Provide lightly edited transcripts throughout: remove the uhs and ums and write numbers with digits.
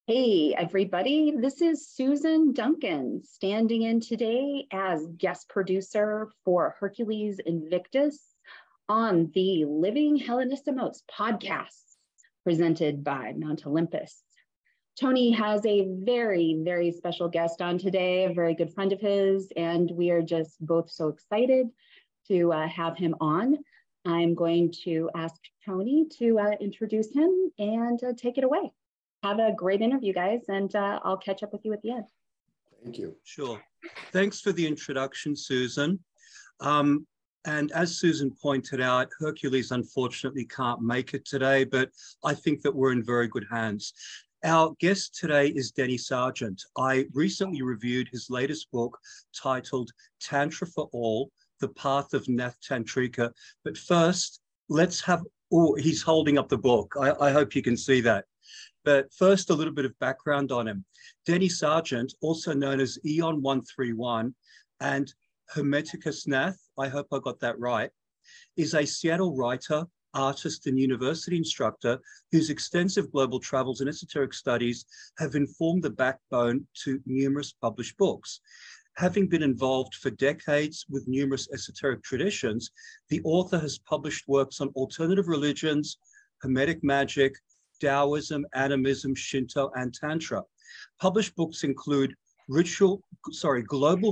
Hey, everybody. This is Susan Duncan standing in today as guest producer for Hercules Invictus on the Living Hellenismos podcast presented by Mount Olympus. Tony has a very, very special guest on today, a very good friend of his, and we are just both so excited to have him on. I'm going to ask Tony to introduce him and take it away. Have a great interview, guys, and I'll catch up with you at the end. Thank you. Sure. Thanks for the introduction, Susan. And as Susan pointed out, Hercules unfortunately can't make it today, but I think that we're in very good hands. Our guest today is Denny Sargent. I recently reviewed his latest book titled Tantra for All, The Path of Nath Tantrika. But first, let's have, oh, he's holding up the book. I hope you can see that. But first, a little bit of background on him. Denny Sargent, also known as Eon 131 and Hermeticus Nath, I hope I got that right, is a Seattle writer, artist, and university instructor whose extensive global travels and esoteric studies have informed the backbone to numerous published books. Having been involved for decades with numerous esoteric traditions, the author has published works on alternative religions, Hermetic magic, Taoism, Animism, Shinto, and Tantra. Published books include Global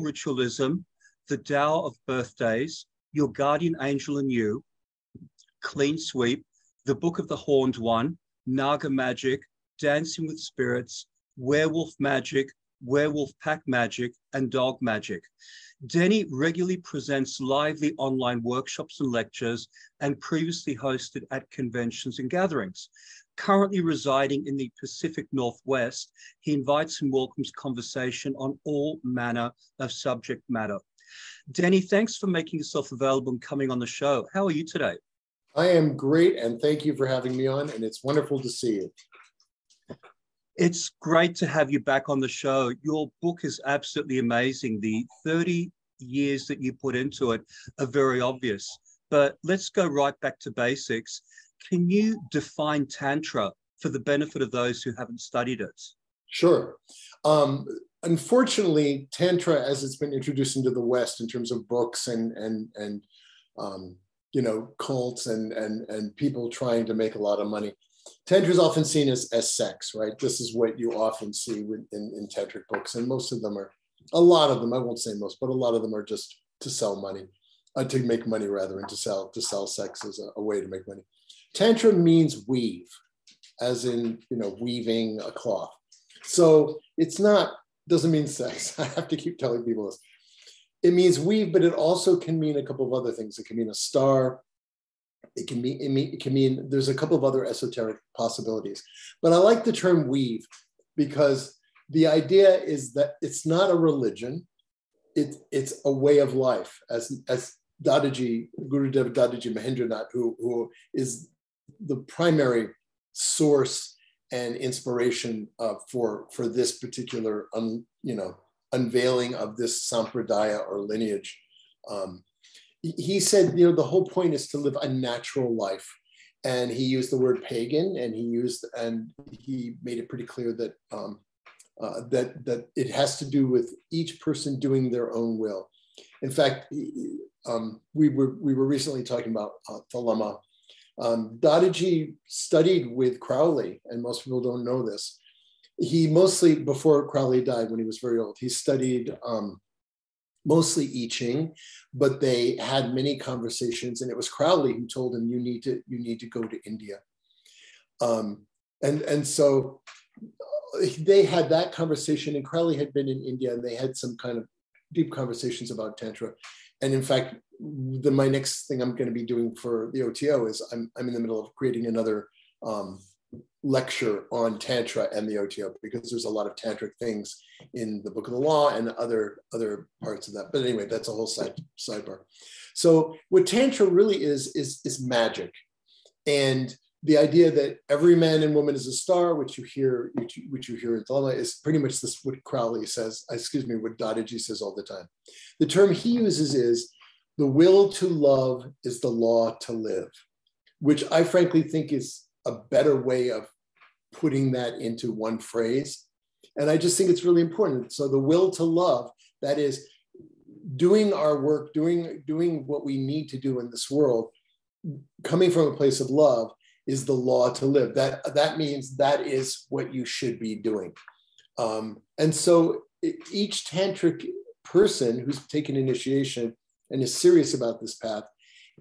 Ritualism, The Tao of Birthdays, Your Guardian Angel and You, Clean Sweep, The Book of the Horned One, Naga Magic, Dancing with Spirits, Werewolf Magic, Werewolf Pack Magic, and Dog Magic. Denny regularly presents lively online workshops and lectures and previously hosted at conventions and gatherings. Currently residing in the Pacific Northwest, he invites and welcomes conversation on all manner of subject matter. Denny, thanks for making yourself available and coming on the show. How are you today? I am great, and thank you for having me on, and it's wonderful to see you. It's great to have you back on the show. Your book is absolutely amazing. The 30 years that you put into it are very obvious. But let's go right back to basics. Can you define Tantra for the benefit of those who haven't studied it? Sure. Unfortunately, Tantra, as it's been introduced into the West in terms of books and cults and people trying to make a lot of money, Tantra is often seen as sex, right? This is what you often see in tantric books, and most of them are, a lot of them, I won't say most, but a lot of them are just to sell money, to make money rather, and to sell sex as a way to make money. Tantra means weave, as in, weaving a cloth. So doesn't mean sex. I have to keep telling people this. It means weave, but it also can mean a couple of other things. It can mean a star. It can mean there's a couple of other esoteric possibilities. But I like the term weave because the idea is that it's not a religion. It's a way of life. As Gurudev Dadaji Mahendranath, who is the primary source and inspiration for this particular unveiling of this sampradaya or lineage. He said, the whole point is to live a natural life. And he used the word pagan, and he made it pretty clear that that it has to do with each person doing their own will. In fact, we were recently talking about Thalama. Dadaji studied with Crowley, and most people don't know this. He mostly, before Crowley died when he was very old, he studied mostly I Ching, but they had many conversations, and it was Crowley who told him, you need to go to India. And so they had that conversation, and Crowley had been in India, and they had some kind of deep conversations about Tantra. And in fact, my next thing I'm going to be doing for the OTO is I'm in the middle of creating another lecture on Tantra and the OTO, because there's a lot of tantric things in the Book of the Law and other parts of that. But anyway, that's a whole sidebar. So what Tantra really is magic. And the idea that every man and woman is a star, which you hear in Thalama, is pretty much this what Crowley says, what Dadaji says all the time. The term he uses is, the will to love is the law to live, which I frankly think is a better way of putting that into one phrase. And I just think it's really important. So the will to love, that is doing our work, doing what we need to do in this world, coming from a place of love, is the law to live. That means that is what you should be doing. And so each tantric person who's taken initiation and is serious about this path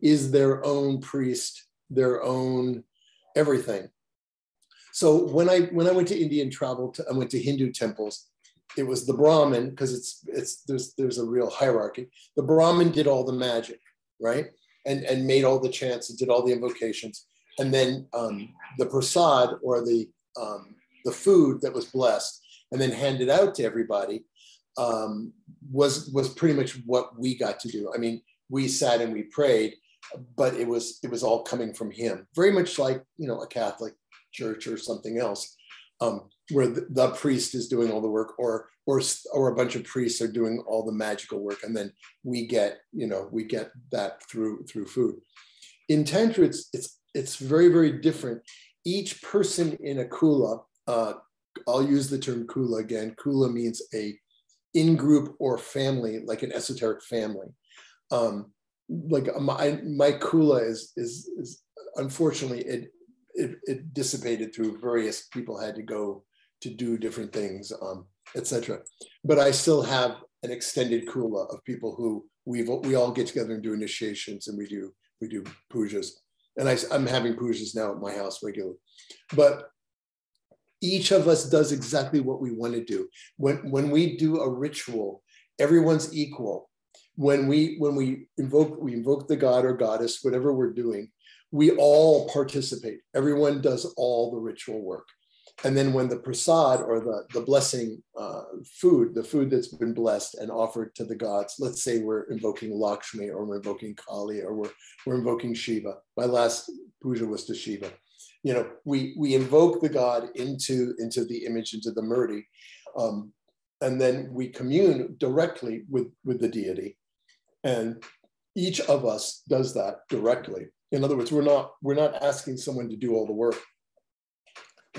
is their own priest, their own everything. So when I went to India and traveled, I went to Hindu temples. It was the Brahmin, because there's a real hierarchy. The Brahmin did all the magic, right? And made all the chants and did all the invocations. And then the prasad, or the food that was blessed and then handed out to everybody, was pretty much what we got to do. I mean, we sat and we prayed, but it was all coming from him. Very much like, a Catholic church or something else, where the priest is doing all the work, or a bunch of priests are doing all the magical work, and then we get that through food. In Tantra, it's very, very different. Each person in a kula, I'll use the term kula again. Kula means a in-group or family, like an esoteric family. Like my kula is unfortunately it dissipated through various people had to go to do different things, etc. But I still have an extended kula of people who we all get together and do initiations, and we do pujas. And I'm having pujas now at my house regularly. But each of us does exactly what we want to do. When we do a ritual, everyone's equal. When we invoke the god or goddess, whatever we're doing, we all participate. Everyone does all the ritual work. And then when the prasad, or the blessing food, the food that's been blessed and offered to the gods, let's say we're invoking Lakshmi, or we're invoking Kali, or we're invoking Shiva. My last puja was to Shiva. We invoke the god into the image, into the murti, and then we commune directly with the deity. And each of us does that directly. In other words, we're not asking someone to do all the work.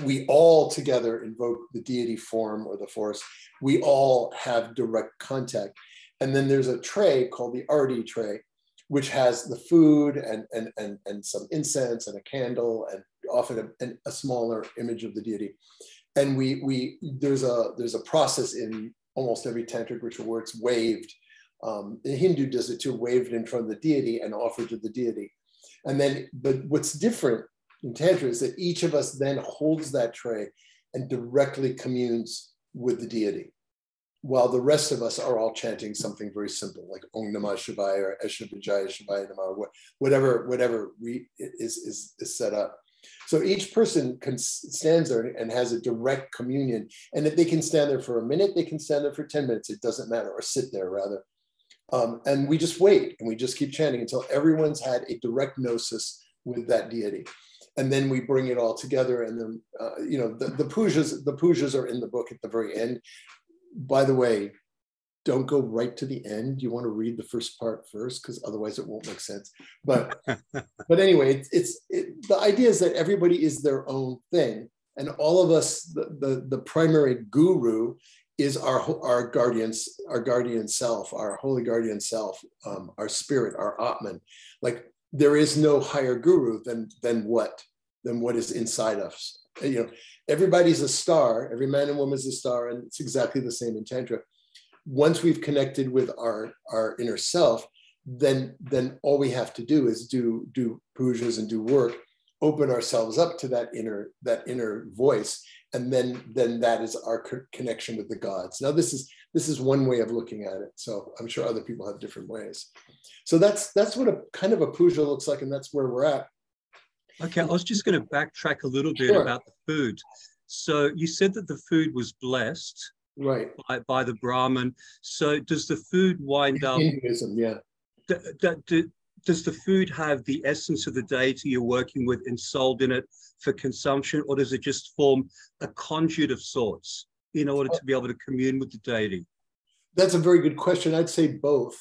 We all together invoke the deity form or the force. We all have direct contact. And then there's a tray called the arti tray, which has the food and some incense and a candle, and often a smaller image of the deity. And there's a process in almost every tantric ritual where it's waved. The Hindu does it too, waved in front of the deity and offered to the deity. And then, but what's different in Tantra is that each of us then holds that tray and directly communes with the deity, while the rest of us are all chanting something very simple, like Om Namah Shivaya or Esha Vijaya Shivaya Namah, whatever is set up. So each person stands there and has a direct communion, and if they can stand there for a minute, they can stand there for 10 minutes, it doesn't matter, or sit there rather. And we just wait, and we just keep chanting until everyone's had a direct gnosis with that deity. And then we bring it all together. And then, the pujas are in the book at the very end. By the way, don't go right to the end. You want to read the first part first, because otherwise it won't make sense. But anyway, the idea is that everybody is their own thing. And all of us, the primary guru is our guardian self, our holy guardian self, our spirit, our Atman. Like, there is no higher guru than what is inside us. Everybody's a star. Every man and woman is a star, and it's exactly the same in Tantra. Once we've connected with our inner self, then all we have to do is do pujas and do work, open ourselves up to that inner voice, and then that is our connection with the gods. Now, this is one way of looking at it. So I'm sure other people have different ways. So that's what a kind of a puja looks like, and that's where we're at. Okay, I was just going to backtrack a little bit about the food. So you said that the food was blessed, right, by the Brahmin. So does the food wind up? Hinduism, yeah. Does the food have the essence of the deity you're working with ensouled in it for consumption, or does it just form a conduit of sorts in order to be able to commune with the deity? That's a very good question. I'd say both.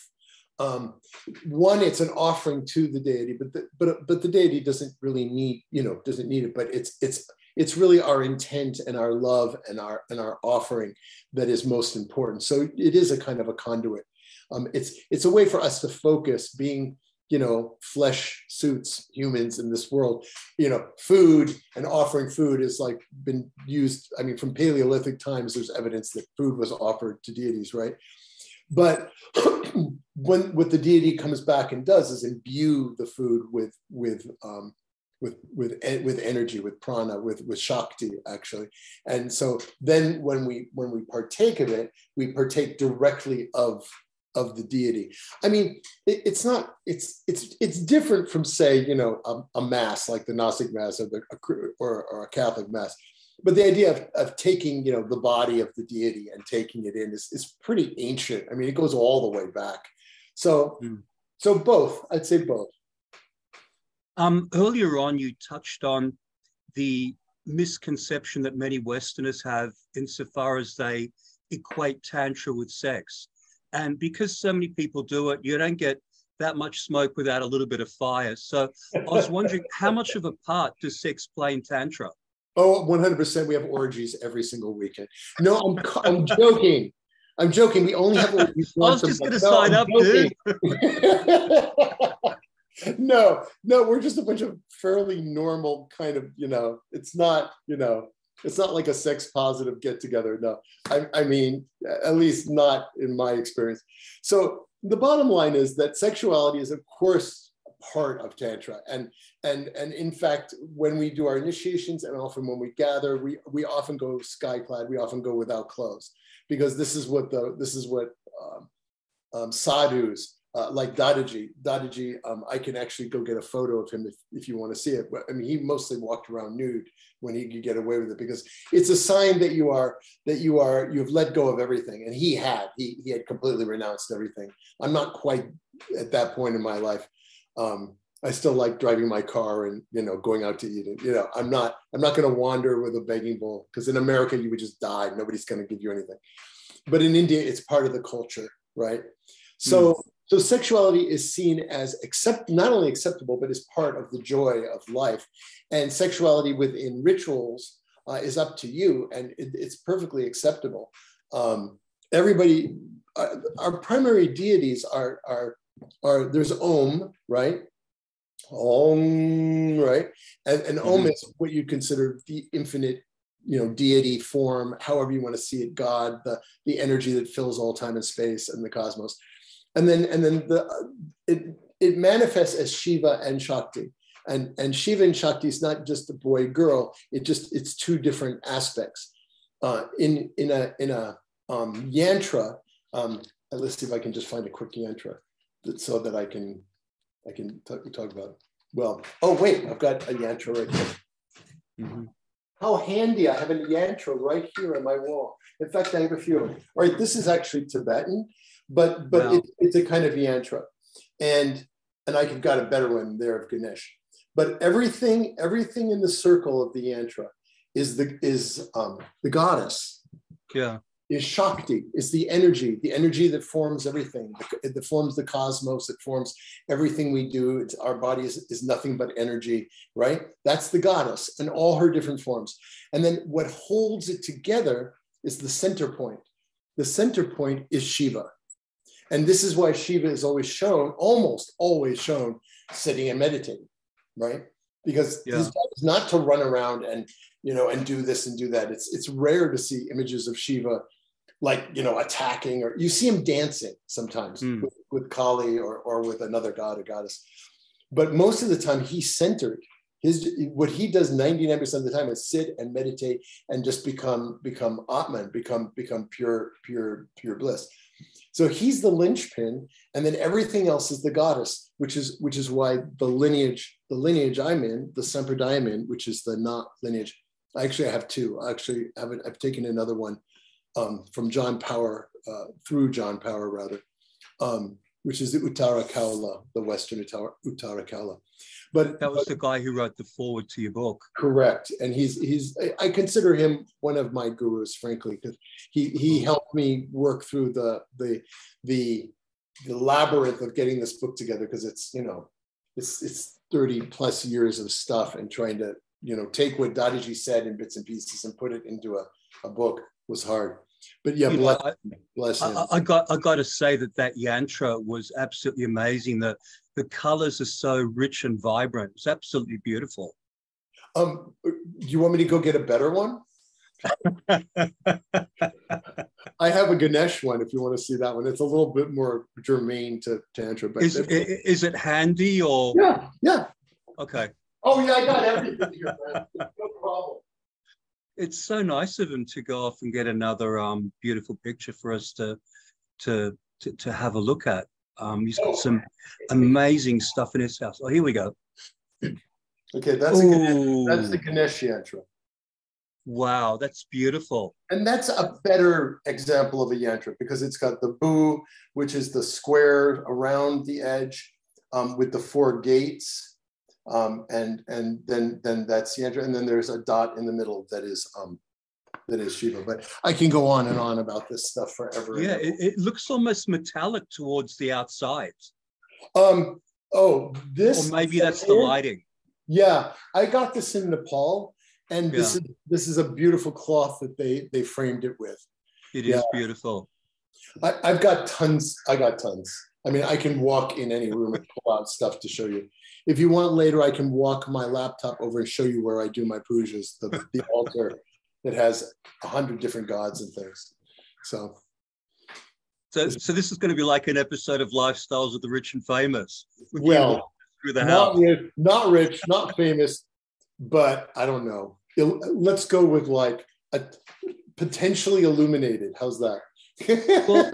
One, it's an offering to the deity, but the deity doesn't really need, doesn't need it, but it's really our intent and our love and our offering that is most important. So it is a kind of a conduit. It's a way for us to focus, being, you know, flesh suits humans in this world. You know, food and offering food is like been used. I mean, from Paleolithic times, there's evidence that food was offered to deities, right? But what the deity comes back and does is imbue the food with energy, with prana, with shakti, actually. And so then when we partake of it, we partake directly of the deity. I mean, it's different from, say, you know, a mass like the Gnostic mass or a Catholic mass. But the idea of taking, you know, the body of the deity and taking it in is pretty ancient. I mean, it goes all the way back. So, so both, I'd say both. Earlier on, you touched on the misconception that many Westerners have insofar as they equate Tantra with sex. And because so many people do it, you don't get that much smoke without a little bit of fire. So I was wondering, how much of a part does sex play in Tantra? Oh, 100%. We have orgies every single weekend. No, I'm joking. I'm joking. We only have orgies once. I was just going to sign up, dude. No, we're just a bunch of fairly normal kind of, you know, it's not, you know, it's not like a sex positive get together. No, I mean, at least not in my experience. So the bottom line is that sexuality is, of course, part of Tantra. And in fact, when we do our initiations and often when we gather, we often go sky-clad, we often go without clothes, because this is what sadhus, like Dadaji, I can actually go get a photo of him if you want to see it. But I mean, he mostly walked around nude when he could get away with it, because it's a sign that you've let go of everything. And he had completely renounced everything. I'm not quite at that point in my life. I still like driving my car and, you know, going out to eat. And, you know, I'm not going to wander with a begging bowl, because in America you would just die. Nobody's going to give you anything. But in India, it's part of the culture, right? So sexuality is seen as not only acceptable, but as part of the joy of life. And sexuality within rituals is up to you, and it's perfectly acceptable. Everybody, our primary deities are there's Om, right? Om, right? And Om is what you consider the infinite, you know, deity form, however you want to see it, God, the energy that fills all time and space and the cosmos. And then it manifests as Shiva and Shakti. And Shiva and Shakti is not just a boy girl, it's two different aspects. In a yantra, let's see if I can just find a quick yantra so that I can talk about it. Well, oh wait, I've got a yantra right here. How handy, I have a yantra right here on my wall. In fact, I have a few of them. All right, this is actually Tibetan, but wow. It's a kind of yantra. And I've got a better one there of Ganesh. But everything in the circle of the yantra is the goddess. Yeah. Is Shakti, is the energy that forms everything, that forms the cosmos, that forms everything we do. Our body is nothing but energy, right? That's the goddess and all her different forms. And then what holds it together is the center point. The center point is Shiva. And this is why Shiva is almost always shown sitting and meditating, right? Because his job is not to run around and, you know, and do this and do that. It's rare to see images of Shiva like, you know, attacking, or you see him dancing sometimes with Kali or with another god or goddess. But most of the time he's centered. What he does 99% of the time is sit and meditate and just become Atman, become pure bliss. So he's the linchpin, and then everything else is the goddess, which is why the lineage I'm in, the Sampradaya I'm in, which is the Nath lineage. Actually, I have two. I've taken another one from John Power, through John Power rather, which is the Uttara Kaula, the Western Uttara Kaula. But that was the guy who wrote the foreword to your book. Correct, and I consider him one of my gurus, frankly, because he helped me work through the labyrinth of getting this book together, because it's 30 plus years of stuff and trying to take what Dadiji said in bits and pieces and put it into a book was hard. But yeah, bless him. I got to say that yantra was absolutely amazing. The colors are so rich and vibrant. It's absolutely beautiful. Do you want me to go get a better one? I have a Ganesh one if you want to see that one. It's a little bit more germane to Tantra. But is it handy or? Yeah. Okay. Oh yeah, I got everything here, man. No problem. It's so nice of him to go off and get another beautiful picture for us to have a look at. He's got some amazing stuff in his house. Oh, here we go. Okay, that's the Ganesh yantra. Wow, that's beautiful. And that's a better example of a yantra because it's got the bu, which is the square around the edge with the 4 gates. And then that's yantra, and then there's a dot in the middle that is Shiva. But I can go on and on about this stuff forever. Yeah, it looks almost metallic towards the outside. Or maybe that's the lighting. Yeah, I got this in Nepal, and this is a beautiful cloth that they framed it with. It is beautiful. I've got tons. I mean, I can walk in any room and pull out stuff to show you. If you want later, I can walk my laptop over and show you where I do my pujas, the altar that has 100 different gods and things. So this is going to be like an episode of Lifestyles of the Rich and Famous. Well, through the house. Not rich, not famous, but I don't know. Let's go with like a potentially illuminated. How's that? Well,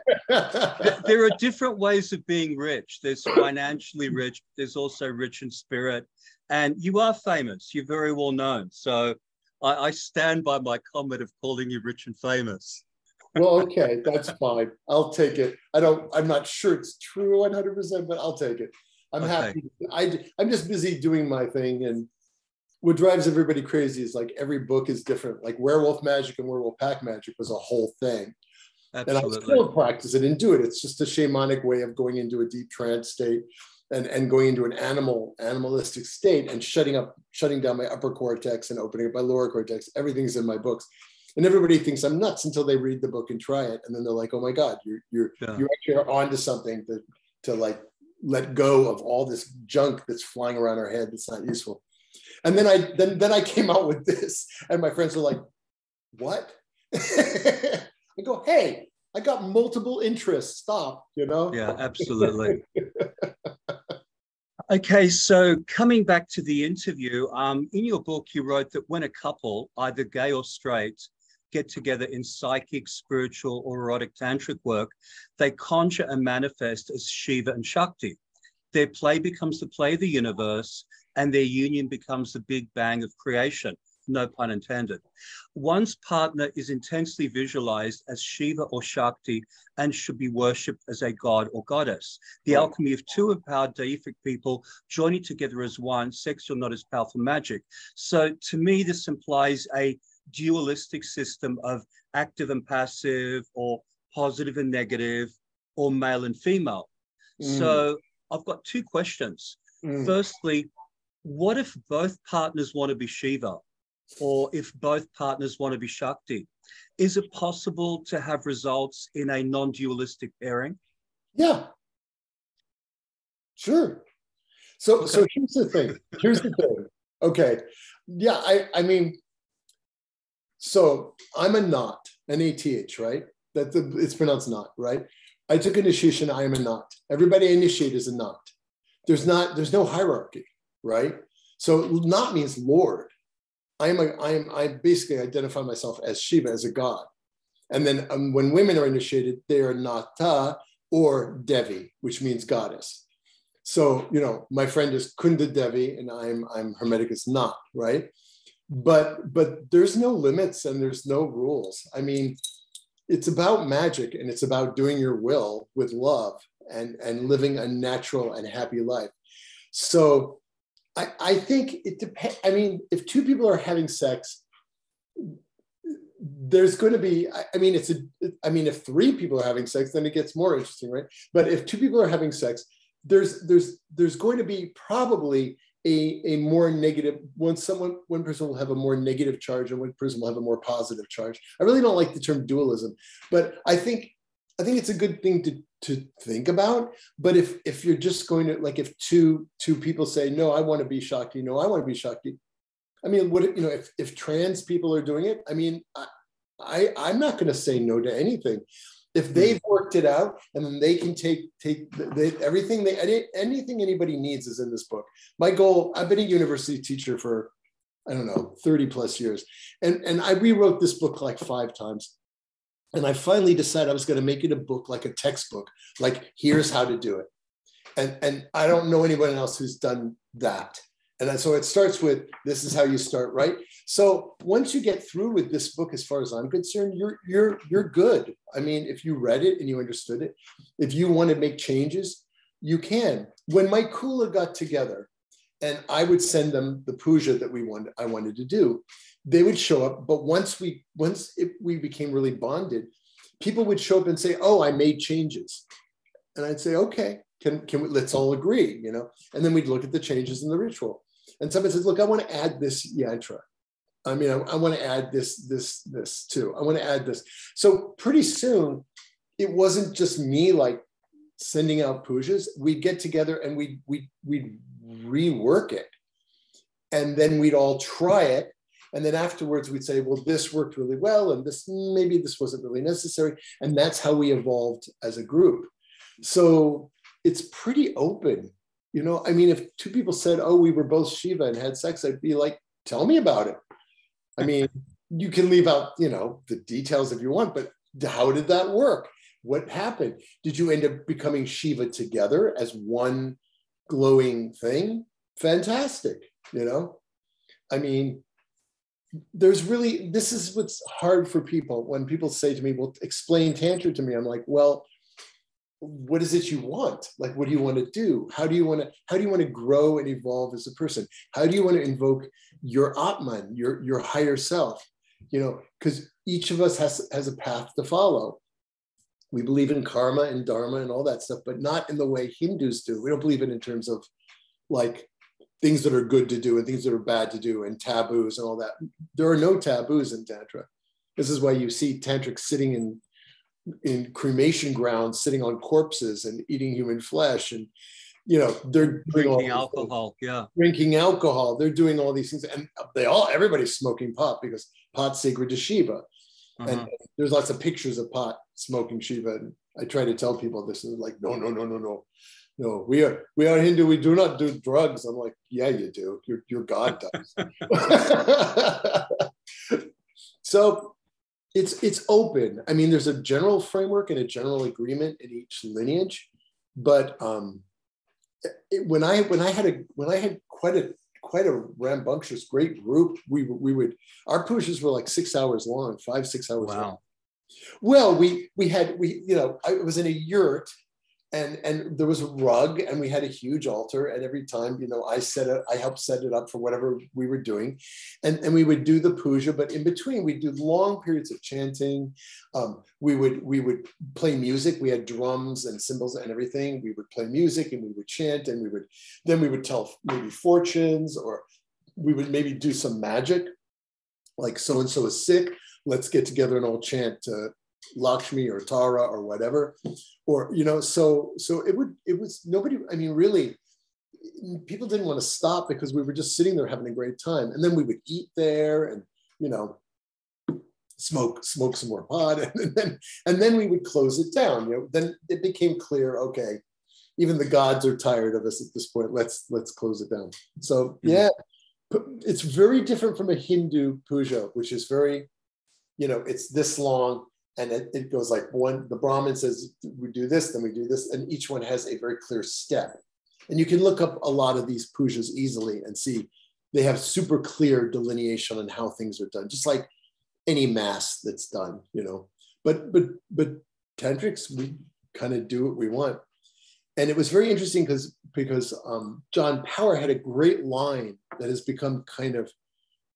there are different ways of being rich. There's financially rich. There's also rich in spirit. And you are famous. You're very well known. So I stand by my comment of calling you rich and famous. Well, okay, that's fine. I'll take it. I'm not sure it's true 100%, but I'll take it. I'm happy. I'm just busy doing my thing. And what drives everybody crazy is like every book is different. Like Werewolf Magic and Werewolf Pack Magic was a whole thing. Absolutely. And I still practice it and do it. It's just a shamanic way of going into a deep trance state and going into an animalistic state and shutting down my upper cortex and opening up my lower cortex. Everything's in my books. And everybody thinks I'm nuts until they read the book and try it. And then they're like, oh my God, you actually are onto something to like let go of all this junk that's flying around our head that's not useful. And then I came out with this and my friends were like, what? I go, hey, I got multiple interests. Stop, Yeah, absolutely. Okay, so coming back to the interview, in your book, you wrote that when a couple, either gay or straight, get together in psychic, spiritual, or erotic tantric work, they conjure and manifest as Shiva and Shakti. Their play becomes the play of the universe, and their union becomes the big bang of creation. No pun intended. One's partner is intensely visualized as Shiva or Shakti and should be worshipped as a god or goddess. The alchemy of two empowered deific people joining together as one, sexual not as powerful magic. So to me, this implies a dualistic system of active and passive, or positive and negative, or male and female. So I've got 2 questions. Firstly, what if both partners want to be Shiva? Or if both partners want to be Shakti? Is it possible to have results in a non-dualistic pairing? Yeah, sure. So here's the thing. Okay. Yeah, I mean, so I'm a Nath, N-A-T-H, right? It's pronounced Nath, right? I took initiation, I am a Nath. Everybody I initiate is a Nath. There's no hierarchy, right? So Nath means Lord. I basically identify myself as Shiva, as a god. And then when women are initiated, they are Natha or Devi, which means goddess. So, my friend is Kunda Devi and I'm Hermetic as Nath, right? But there's no limits and there's no rules. I mean, it's about magic and it's about doing your will with love and living a natural and happy life. So I think it depends. I mean, if 2 people are having sex, there's going to be, if 3 people are having sex, then it gets more interesting, right? But if 2 people are having sex, there's going to be probably a more negative, one person will have a more negative charge and one person will have a more positive charge. I really don't like the term dualism, but I think it's a good thing to think about. But if you're just going to, like, if two people say, no, I want to be Shakti, no, I want to be Shakti. I mean, if trans people are doing it, I mean, I'm not going to say no to anything. If they've worked it out, and then they can take everything anything anybody needs is in this book. My goal, I've been a university teacher for, I don't know, 30 plus years. And I rewrote this book like 5 times. And I finally decided I was going to make it a book, like a textbook, like here's how to do it. And I don't know anyone else who's done that. And so it starts with, this is how you start, right? So once you get through with this book, as far as I'm concerned, you're good. I mean, if you read it and you understood it, if you want to make changes, you can. When my Kula got together and I would send them the puja that I wanted to do, they would show up. But once we became really bonded, people would show up and say, oh, I made changes. And I'd say, okay, can we, let's all agree, you know? And then we'd look at the changes in the ritual. And somebody says, look, I want to add this yantra. I mean, I want to add this too. I want to add this. So pretty soon, it wasn't just me like sending out pujas. We'd get together and we'd rework it. And then we'd all try it. And then afterwards we'd say, well, this worked really well. And maybe this wasn't really necessary. And that's how we evolved as a group. So it's pretty open. You know, I mean, if 2 people said, oh, we were both Shiva and had sex, I'd be like, tell me about it. I mean, you can leave out, you know, the details if you want, but how did that work? What happened? Did you end up becoming Shiva together as one glowing thing? Fantastic, you know? I mean, this is what's hard for people. When people say to me, well, explain Tantra to me, I'm like, well, what is it you want? Like, what do you want to do? How do you want to grow and evolve as a person? How do you want to invoke your Atman, your higher self? You know, because each of us has a path to follow. We believe in karma and dharma and all that stuff, but not in the way Hindus do. We don't believe it in terms of like things that are good to do and things that are bad to do and taboos and all that. There are no taboos in Tantra. This is why you see tantrics sitting in cremation grounds, sitting on corpses and eating human flesh, and you know, they're drinking alcohol. Yeah, drinking alcohol. They're doing all these things, and everybody's smoking pot because pot's sacred to Shiva. And there's lots of pictures of pot smoking Shiva. And I try to tell people this, and they're like, no. We are Hindu. We do not do drugs. I'm like, yeah, you do. Your God does. So it's open. I mean, there's a general framework and a general agreement in each lineage, but when I had quite a rambunctious, great group, our pujas were like 6 hours long, 5-6 hours long. Well, it was in a yurt. And there was a rug, and we had a huge altar. And every time, you know, I helped set it up for whatever we were doing, and we would do the puja. But in between, we'd do long periods of chanting. We would play music. We had drums and cymbals and everything. We would play music, and we would chant, and we would tell maybe fortunes, or we would maybe do some magic, like so and so is sick. Let's get together and all chant Lakshmi or Tara or whatever, or you know, so it was nobody. I mean, really, people didn't want to stop because we were just sitting there having a great time, and then we would eat there, and you know, smoke some more pot, and then we would close it down. You know, then it became clear, okay, even the gods are tired of us at this point. Let's close it down. So yeah, it's very different from a Hindu puja, which is very, you know, it's this long. And it goes like the Brahmin says, we do this, then we do this. And each one has a very clear step. And you can look up a lot of these pujas easily and see they have super clear delineation on how things are done, just like any mass that's done, you know. But tantrics, we kind of do what we want. And it was very interesting because John Power had a great line that has become kind of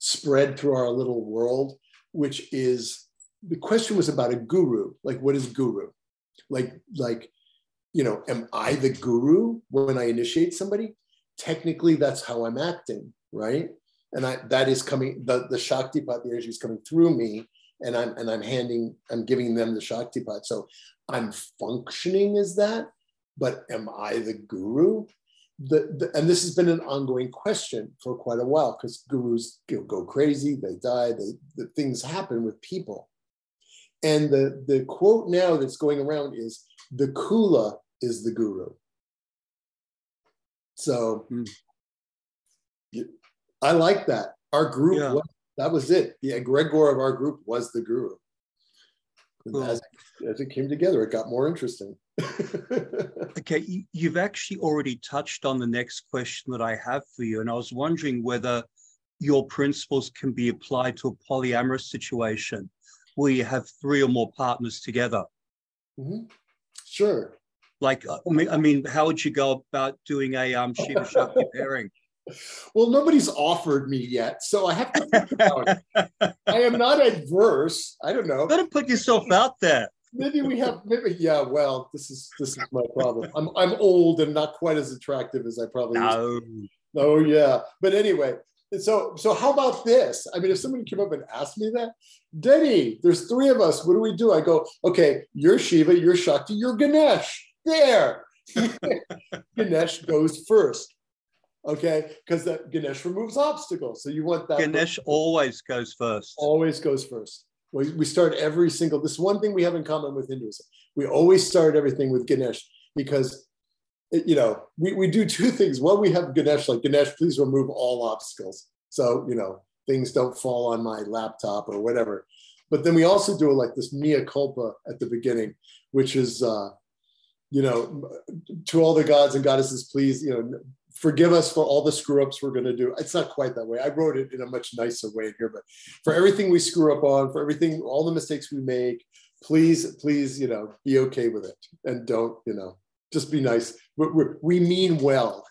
spread through our little world, which is, the question was about a guru. Like, what is guru? Like, you know, am I the guru when I initiate somebody? technically that's how I'm acting, right? And that is coming, the Shaktipat, the energy is coming through me, and I'm giving them the Shaktipat. So I'm functioning as that, but am I the guru? And this has been an ongoing question for quite a while, because gurus go crazy, they die, the things happen with people. And the quote now that's going around is, the Kula is the guru. So I like that. Our group, that was it. The egregore of our group was the guru. Cool. As it came together, it got more interesting. Okay, you've actually already touched on the next question that I have for you. And I was wondering whether your principles can be applied to a polyamorous situation where you have 3 or more partners together. Mm-hmm. Sure. Like, I mean, how would you go about doing a Shiva Shakti pairing? Well, nobody's offered me yet, so I have to think about it. I am not adverse. I don't know. Better put yourself out there. Maybe, yeah, well, this is my problem. I'm old and not quite as attractive as I probably used to be. Oh, yeah. But anyway, so how about this? I mean, if somebody came up and asked me that, Denny, there's 3 of us. What do we do? I go, okay, you're Shiva, you're Shakti, you're Ganesh. There. Ganesh goes first. Okay, because that Ganesh removes obstacles. So you want that. Ganesh always goes first. Always goes first. We start every single, this is one thing we have in common with Hinduism. We always start everything with Ganesh, because, you know, we do 2 things. One, we have Ganesh, like, Ganesh, please remove all obstacles. So, you know, things don't fall on my laptop or whatever. But then we also do like this mea culpa at the beginning, which is, you know, to all the gods and goddesses, please, you know, forgive us for all the screw ups we're going to do. It's not quite that way. I wrote it in a much nicer way here, but for everything we screw up on, for everything, all the mistakes we make, please, you know, be okay with it, and don't, you know, just be nice. We mean well.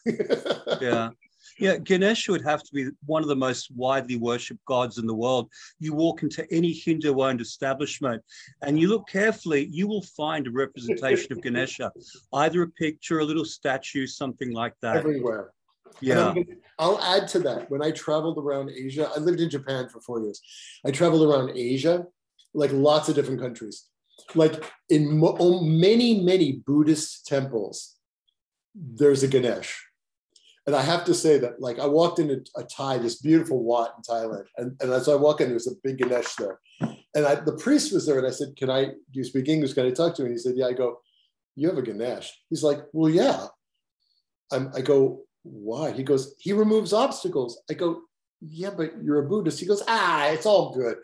Yeah, Ganesh would have to be one of the most widely worshipped gods in the world. You walk into any Hindu-owned establishment and you look carefully, you will find a representation of Ganesha, either a picture, a little statue, something like that. Everywhere. Yeah. I'll add to that. When I traveled around Asia, I lived in Japan for 4 years. I traveled around Asia, like lots of different countries. Like in many Buddhist temples, there's a Ganesh. And I have to say that, like, I walked into a Thai, this beautiful Wat in Thailand. And as I walk in, there's a big Ganesh there. And the priest was there, and I said, do you speak English? Can I talk to him? And he said, yeah. I go, you have a Ganesh? He's like, well, yeah. I go, why? He goes, he removes obstacles. I go, yeah, but you're a Buddhist. He goes, it's all good.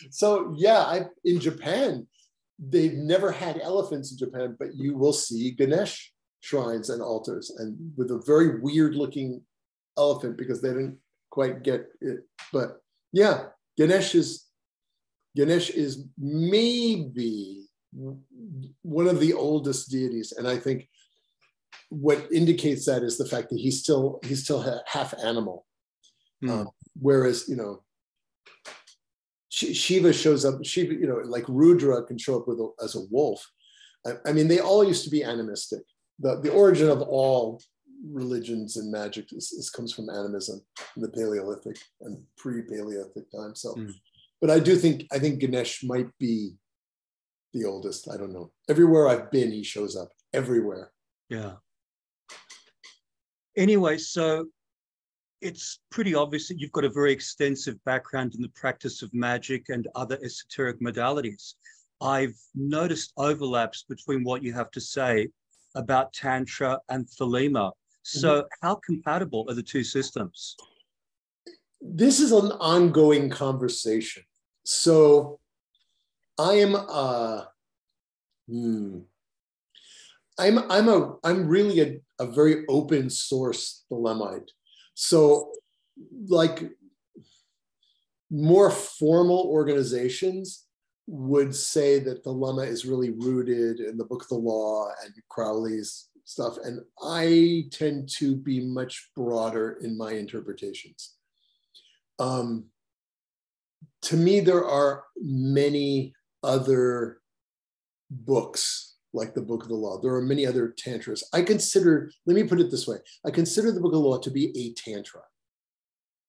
So yeah, in Japan, they've never had elephants in Japan, but you will see Ganesh shrines and altars, and with a very weird looking elephant, because they didn't quite get it. But yeah, Ganesh is maybe one of the oldest deities. And I think what indicates that is the fact that he's still half animal. Whereas, you know, Shiva shows up, Shiva, you know, like Rudra can show up as a wolf. I mean, they all used to be animistic. The origin of all religions and magic comes from animism in the Paleolithic and pre-Paleolithic time. So, but I think Ganesh might be the oldest. I don't know. Everywhere I've been, he shows up everywhere. Yeah. Anyway, so it's pretty obvious that you've got a very extensive background in the practice of magic and other esoteric modalities. I've noticed overlaps between what you have to say about Tantra and Thelema. So how compatible are the 2 systems? This is an ongoing conversation. So I am I'm really a very open source Thelemite. So, like, more formal organizations would say that Thelema is really rooted in the Book of the Law and Crowley's stuff. And I tend to be much broader in my interpretations. To me, there are many other books like the Book of the Law. There are many other tantras. Let me put it this way. I consider the Book of the Law to be a tantra,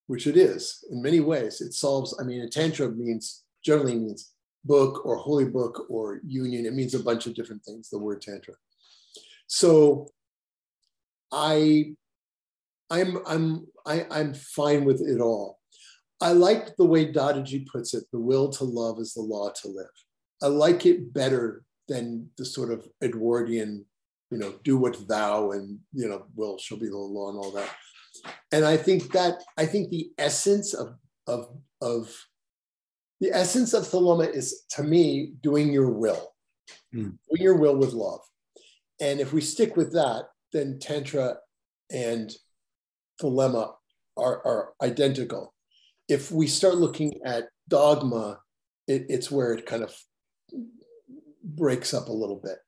which it is in many ways. It solves, a tantra generally means book or holy book or union. It means a bunch of different things, the word tantra. So I'm fine with it all. I like the way Dadaji puts it, the will to love is the law to live. I like it better than the sort of Edwardian, do what thou and, will shall be the law and all that. And I think the essence of Thelema is, to me, doing your will, doing your will with love. And if we stick with that, then Tantra and Thelema are identical. If we start looking at dogma, it's where it kind of breaks up a little bit.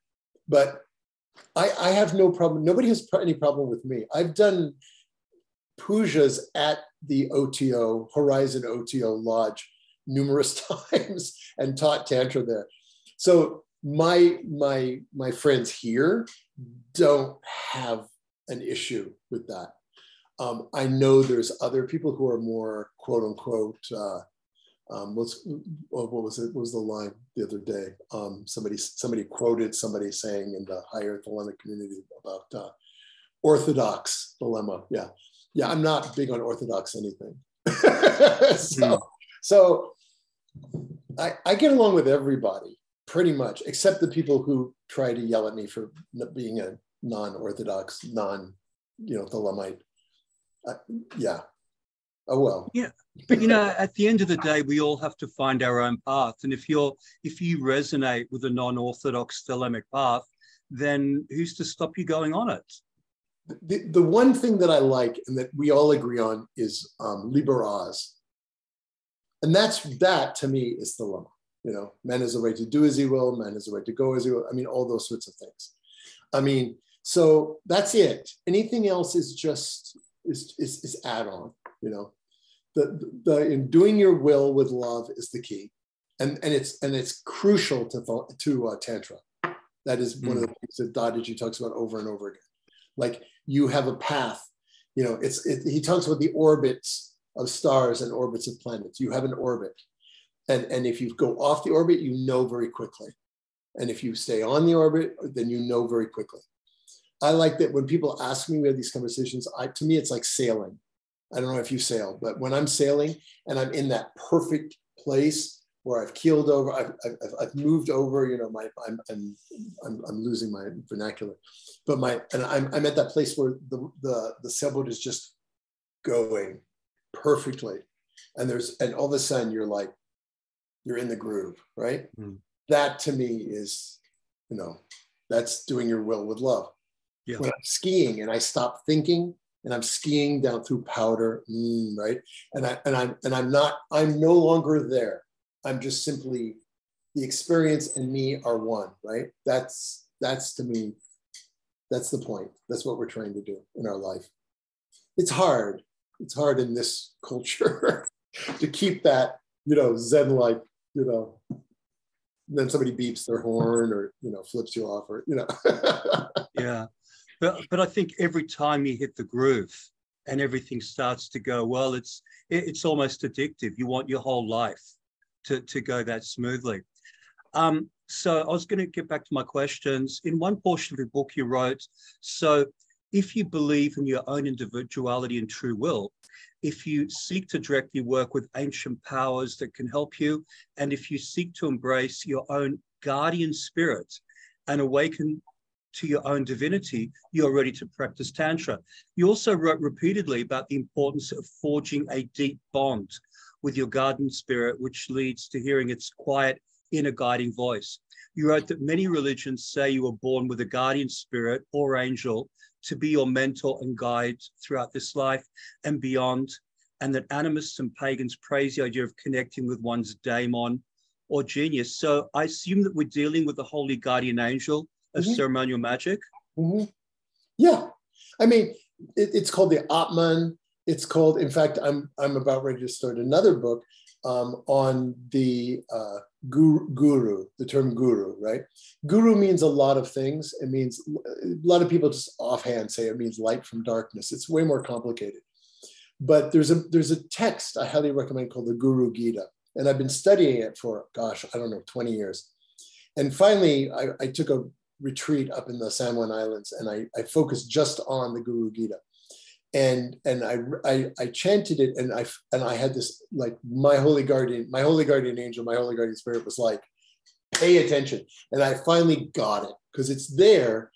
But I have no problem. Nobody has any problem with me. I've done pujas at the OTO, Horizon OTO Lodge, numerous times and taught Tantra there. So my friends here don't have an issue with that. I know there's other people who are more quote unquote, what was it? What was the line the other day? Somebody quoted somebody saying in the higher Thelemic community about orthodox Thelema. Yeah, I'm not big on orthodox anything. So I get along with everybody pretty much, except the people who try to yell at me for being a non-orthodox, Thelemite. Yeah. Oh well. Yeah, but at the end of the day, we all have to find our own path. And if you resonate with a non-orthodox Thelemic path, then who's to stop you going on it? The one thing that I like and that we all agree on is liber as. And that to me is Thelema. Man has a right to do as he will, man has a right to go as he will. All those sorts of things. So that's it. Anything else is just is add-on, in doing your will with love is the key. And it's crucial to Tantra. That is one of the things that Dadaji talks about over and over again. Like you have a path, he talks about the orbits of stars and orbits of planets. You have an orbit. And if you go off the orbit, you know very quickly. And if you stay on the orbit, then you know very quickly. I like that when people ask me, we have these conversations, to me, it's like sailing. I don't know if you sail, but when I'm sailing and I'm in that perfect place where I've keeled over, I've moved over, I'm losing my vernacular, but I'm at that place where the sailboat is just going perfectly. And all of a sudden you're in the groove, right? That to me is, that's doing your will with love. Yeah. When I'm skiing and I stop thinking and I'm skiing down through powder, right? I'm no longer there. I'm just simply, the experience and me are one, right? That's to me, that's the point. That's what we're trying to do in our life. It's hard. It's hard in this culture to keep that, Zen-like, then somebody beeps their horn or, flips you off or, Yeah. But I think every time you hit the groove and everything starts to go well, it's almost addictive. You want your whole life to go that smoothly. So I was going to get back to my questions. In one portion of the book you wrote, so if you believe in your own individuality and true will, if you seek to directly work with ancient powers that can help you, and if you seek to embrace your own guardian spirit and awaken to your own divinity, you're ready to practice Tantra. You also wrote repeatedly about the importance of forging a deep bond with your guardian spirit, which leads to hearing its quiet inner guiding voice. You wrote that many religions say you were born with a guardian spirit or angel to be your mentor and guide throughout this life and beyond, and that animists and pagans praise the idea of connecting with one's daemon or genius. So I assume that we're dealing with the holy guardian angel of ceremonial magic. Yeah, it's called the Atman. It's called, in fact, I'm about ready to start another book on the guru, the term guru, right? Guru means a lot of things. It means, a lot of people just offhand say it means light from darkness. It's way more complicated. But there's a text I highly recommend called the Guru Gita. And I've been studying it for, gosh, I don't know, 20 years. And finally, I took a retreat up in the San Juan Islands, and I focused just on the Guru Gita. And I chanted it, and I had this, like, my holy guardian angel, my holy guardian spirit was like, pay attention. And I finally got it, because it's there,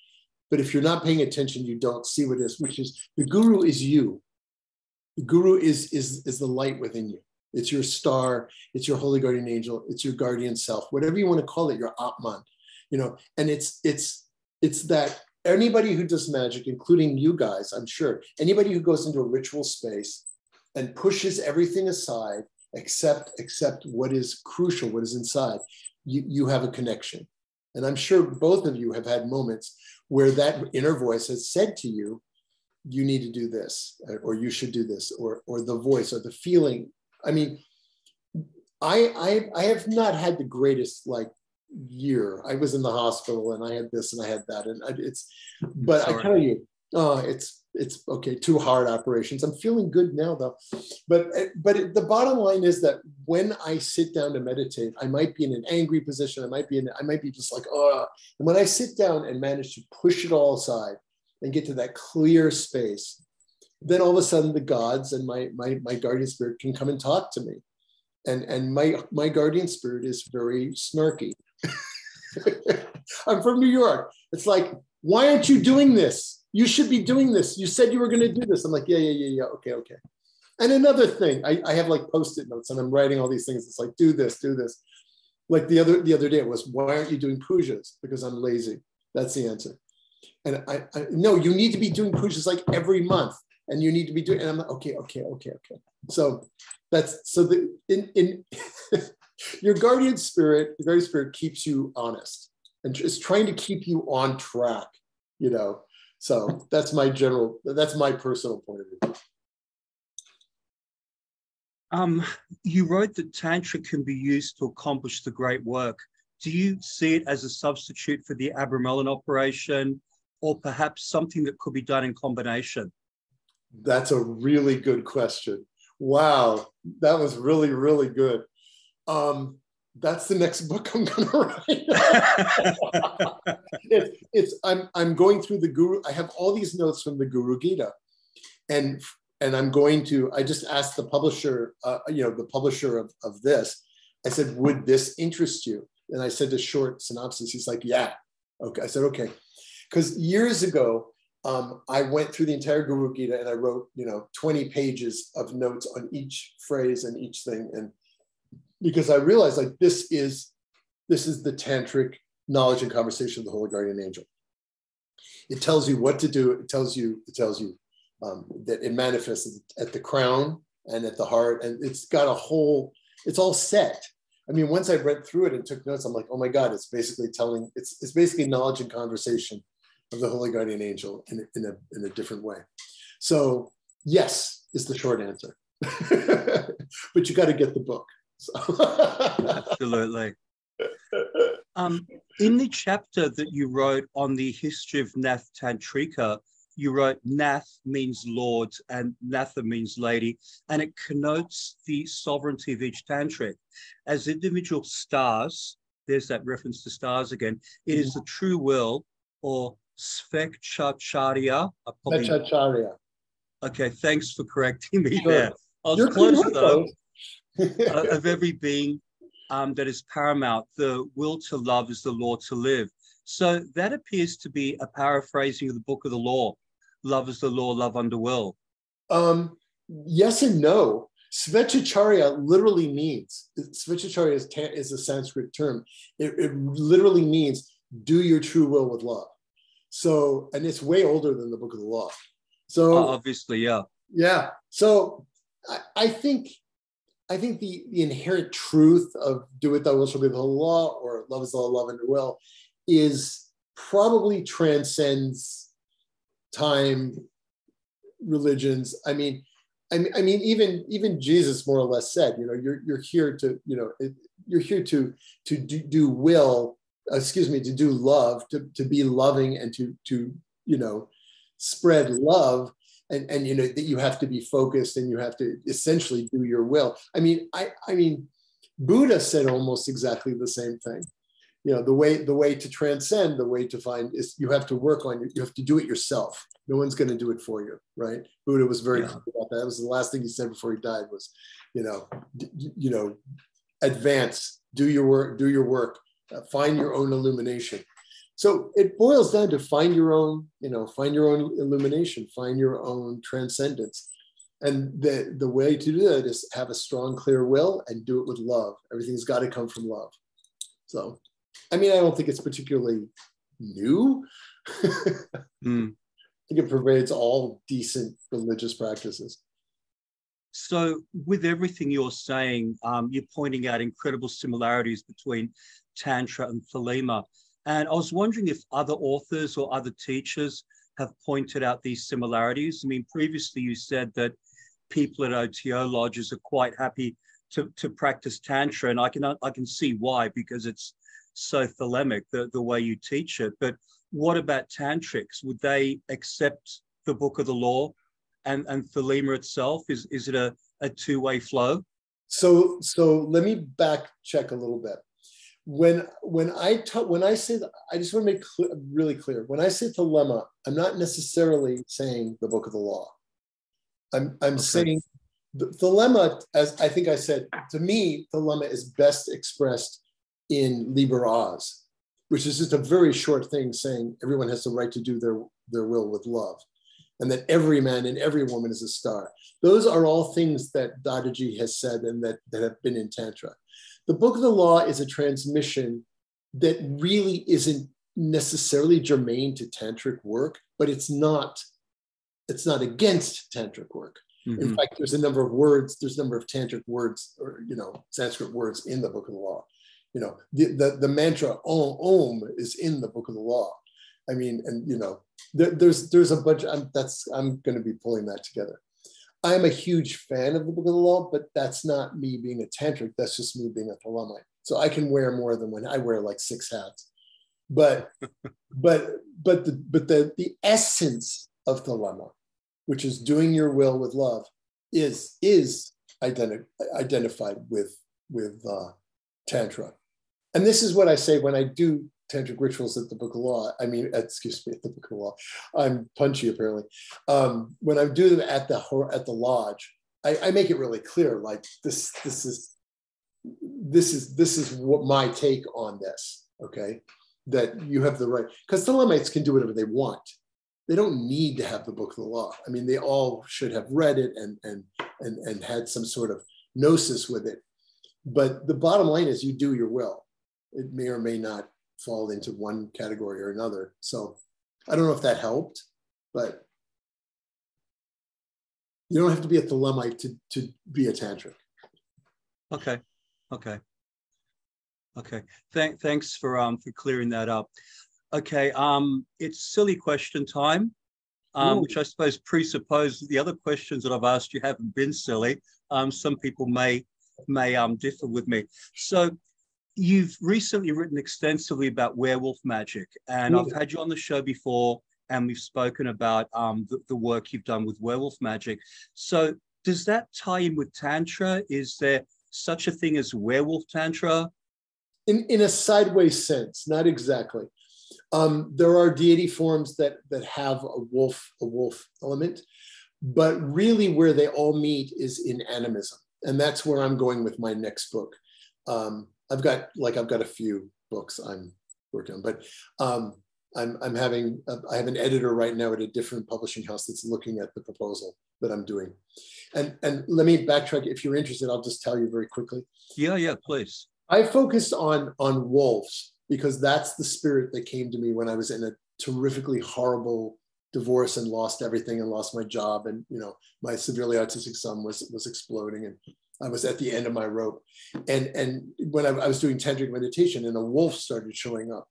but if you're not paying attention, you don't see what it is, which is, the guru is you. The guru is the light within you. It's your star, it's your holy guardian angel, it's your guardian self, whatever you want to call it, your Atman, you know. And it's that anybody who does magic, including you guys, I'm sure, anybody who goes into a ritual space and pushes everything aside, except what is crucial, what is inside, you have a connection. And I'm sure both of you have had moments where that inner voice has said to you, you need to do this, or you should do this, or the voice, or the feeling. I mean, I have not had the greatest, like, year. I was in the hospital, and I had this and I had that, and but I tell you, it's okay. 2 heart operations. I'm feeling good now, though. But the bottom line is that when I sit down to meditate, I might be in an angry position. I might be just like, oh. And when I sit down and manage to push it all aside and get to that clear space, then all of a sudden the gods and my guardian spirit can come and talk to me. And my guardian spirit is very snarky. I'm from New York. It's like, why aren't you doing this? You should be doing this. You said you were going to do this. I'm like, yeah. Okay. And another thing, I have, like, Post-it notes, and I'm writing all these things. It's like, do this. Like the other day it was, why aren't you doing pujas? Because I'm lazy. That's the answer. And I no, you need to be doing pujas like every month, and you need to be doing, and I'm like, okay. So in your guardian spirit keeps you honest and is trying to keep you on track, you know. So that's my personal point of view. You wrote that Tantra can be used to accomplish the great work. Do you see it as a substitute for the Abramelin operation, or perhaps something that could be done in combination? That's a really good question. Wow, that was really, really good. That's the next book I'm going to write. I'm going through the Guru. I have all these notes from the Guru Gita, and I just asked the publisher, the publisher of this. I said, would this interest you? And I said a short synopsis. He's like, yeah. Okay. I said, okay. Because years ago, I went through the entire Guru Gita, and I wrote, 20 pages of notes on each phrase and each thing. And because I realized, like, this is the tantric knowledge and conversation of the Holy Guardian Angel. It tells you what to do. It tells you that it manifests at the crown and at the heart, and it's all set. I mean, once I read through it and took notes, I'm like, oh my God, it's basically it's basically knowledge and conversation of the Holy Guardian Angel in a different way. So yes, is the short answer. But you got to get the book. So. Absolutely. In the chapter that you wrote on the history of Nath Tantrika, you wrote Nath means Lord and Natha means lady, and it connotes the sovereignty of each tantric. As individual stars, there's that reference to stars again, it is the true will, or Svekcharya. Svekcharya. Okay, thanks for correcting me Sure. there. I was close though. Of every being that is paramount, the will to love is the law to live. So that appears to be a paraphrasing of the book of the law. Love is the law, love under will. Yes and no. Svekcharya literally means, Svekcharya is a Sanskrit term. It literally means do your true will with love. So, and it's way older than the book of the law. So obviously, yeah. Yeah. So I think the inherent truth of do what thou wilt shall be the whole law, or love is the law, love under will, is probably transcends time, religions. I mean, even Jesus more or less said, you're here to, do will, to do love, to be loving, and to spread love, and that you have to be focused, and you have to essentially do your will. I mean, Buddha said almost exactly the same thing. The way to transcend, the way to find, is you have to work on it. You have to do it yourself. No one's going to do it for you, right? Buddha was very clear about that. That was the last thing he said before he died was, advance, do your work, find your own illumination. So it boils down to find your own illumination, find your own transcendence. And the way to do that is have a strong, clear will and do it with love. Everything's got to come from love. So, I don't think it's particularly new. I think it pervades all decent religious practices. So with everything you're saying, you're pointing out incredible similarities between Tantra and Thelema. And I was wondering if other authors or other teachers have pointed out these similarities. Previously you said that people at OTO lodges are quite happy to practice Tantra, and I can see why, because it's so thelemic, the way you teach it. But what about Tantrics? Would they accept the Book of the Law and Thelema itself? Is it a two-way flow? So let me back check a little bit. When I say that, I just want to make really clear. When I say Thelema, I'm not necessarily saying the Book of the Law. I'm saying the Thelema, as I think I said, to me, Thelema is best expressed in Liber Oz, which is just a very short thing saying everyone has the right to do their will with love, and that every man and every woman is a star. Those are all things that Dadaji has said and that have been in Tantra. The Book of the Law is a transmission that really isn't necessarily germane to tantric work, but it's not against tantric work. Mm-hmm. In fact, there's a number of tantric words, or Sanskrit words in the Book of the Law. The mantra Om is in the Book of the Law. There's a bunch. I'm going to be pulling that together. I'm a huge fan of the Book of the Law, but that's not me being a tantric. That's just me being a Thelemite. So I can wear more than one. I wear like 6 hats. But the essence of Thelema, which is doing your will with love, is identified with Tantra. And this is what I say when I do tantric rituals at the Book of Law. At the Book of Law. I'm punchy apparently. When I do them at the lodge, I make it really clear. Like this is what my take on this. Okay, that you have the right, because Thelemites can do whatever they want. They don't need to have the Book of the Law. They all should have read it and had some sort of gnosis with it. But the bottom line is you do your will. It may or may not fall into one category or another. So I don't know if that helped, but you don't have to be a Thelemite to be a tantric. Okay. Thanks for clearing that up. Okay, it's silly question time, which I suppose presupposes the other questions that I've asked you haven't been silly. Some people may differ with me. So you've recently written extensively about werewolf magic, and I've had you on the show before, and we've spoken about the work you've done with werewolf magic. So does that tie in with Tantra? Is there such a thing as werewolf Tantra? In a sideways sense, not exactly. There are deity forms that have a wolf element, but really where they all meet is in animism, and that's where I'm going with my next book. I've got a few books I'm working on, but I have an editor right now at a different publishing house that's looking at the proposal that I'm doing. And let me backtrack. If you're interested, I'll just tell you very quickly. Yeah, please. I focused on wolves because that's the spirit that came to me when I was in a terrifically horrible divorce and lost everything and lost my job. And, my severely autistic son was exploding and I was at the end of my rope. And when I was doing tantric meditation and a wolf started showing up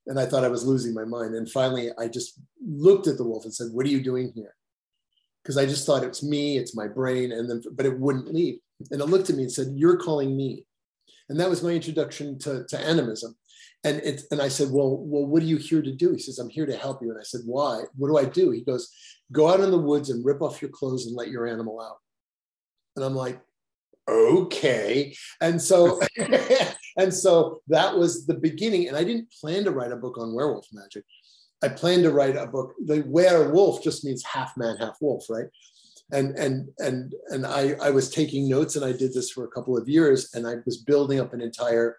and I thought I was losing my mind. And finally, I just looked at the wolf and said, "What are you doing here?" Because I just thought it's me, it's my brain. But it wouldn't leave. And it looked at me and said, "You're calling me." And that was my introduction to animism. And I said, well, what are you here to do? He says, I'm here to help you. And I said, why? What do I do? He goes, go out in the woods and rip off your clothes and let your animal out. And I'm like, okay. And so, and so that was the beginning. And I didn't plan to write a book on werewolf magic. I planned to write a book. The werewolf just means half man, half wolf, right? And I was taking notes, and I did this for a couple of years, and I was building up an entire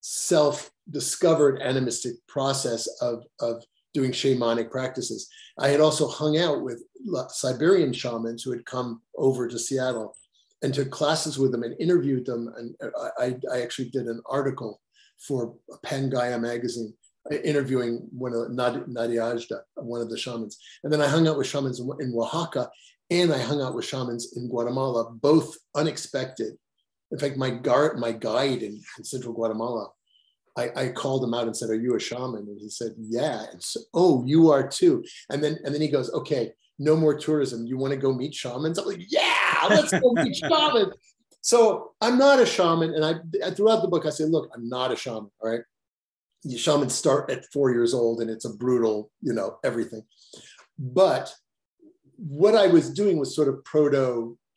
self-discovered animistic process of doing shamanic practices. I had also hung out with Siberian shamans who had come over to Seattle and took classes with them and interviewed them. And I actually did an article for Pangaya magazine interviewing one of Nadiajda, one of the shamans. And then I hung out with shamans in Oaxaca, and I hung out with shamans in Guatemala, both unexpected. In fact, my guide in central Guatemala, I called him out and said, are you a shaman? And he said, yeah. And so, oh, you are too. And then he goes, okay, no more tourism. You want to go meet shamans? I'm like, yeah, let's go meet shamans. So I'm not a shaman. And I throughout the book, I say, look, I'm not a shaman, all right? You shamans start at 4 years old, and it's a brutal, everything. But what I was doing was sort of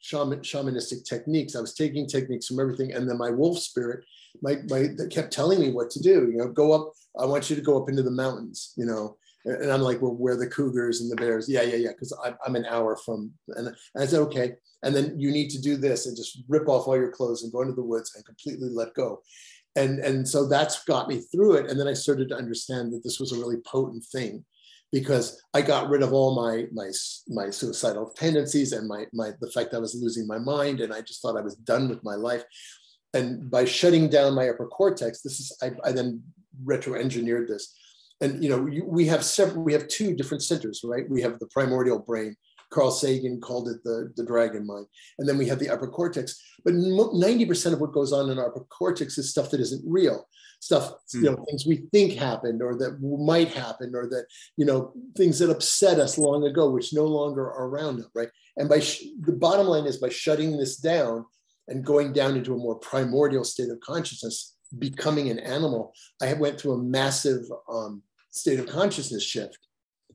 shamanistic techniques. I was taking techniques from everything. And then my wolf spirit, that kept telling me what to do. Go up. I want you to go up into the mountains, And I'm like, well, where are the cougars and the bears? Yeah. Because I'm an hour from, and I said, okay. And then you need to do this and just rip off all your clothes and go into the woods and completely let go. And so that's got me through it. And then I started to understand that this was a really potent thing, because I got rid of all my suicidal tendencies and the fact that I was losing my mind, and I just thought I was done with my life. And by shutting down my upper cortex, I then retro-engineered this. And we have two different centers, right? We have the primordial brain. Carl Sagan called it the dragon mind. And then we have the upper cortex. But 90% of what goes on in our upper cortex is stuff that isn't real. Stuff, things we think happened, or that might happen, or that, things that upset us long ago, which no longer are around us, right? And the bottom line is, by shutting this down and going down into a more primordial state of consciousness, becoming an animal, I went through a massive state of consciousness shift.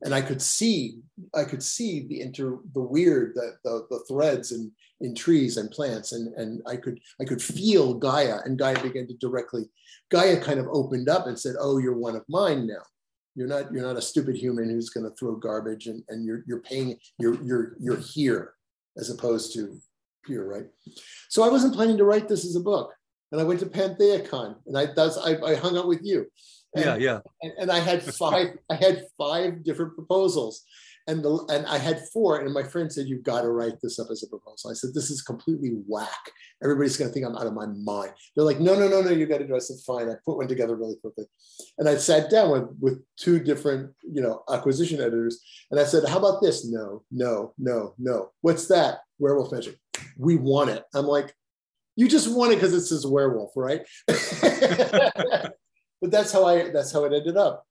And I could see the weird, the threads in trees and plants, and I could feel Gaia, and Gaia began to Gaia kind of opened up and said, oh, you're one of mine now. You're not a stupid human who's going to throw garbage, and you're here, as opposed to here, right? So I wasn't planning to write this as a book, and I went to PantheaCon, and I hung out with you. Yeah. And I had five different proposals, and I had four. And my friend said, "You've got to write this up as a proposal." I said, "This is completely whack. Everybody's going to think I'm out of my mind." They're like, "No, you got to do it." I said, "Fine." I put one together really quickly, and I sat down with two different, acquisition editors, and I said, "How about this?" No. What's that? Werewolf magic. We want it. I'm like, you just want it because it says werewolf, right? But that's how it ended up.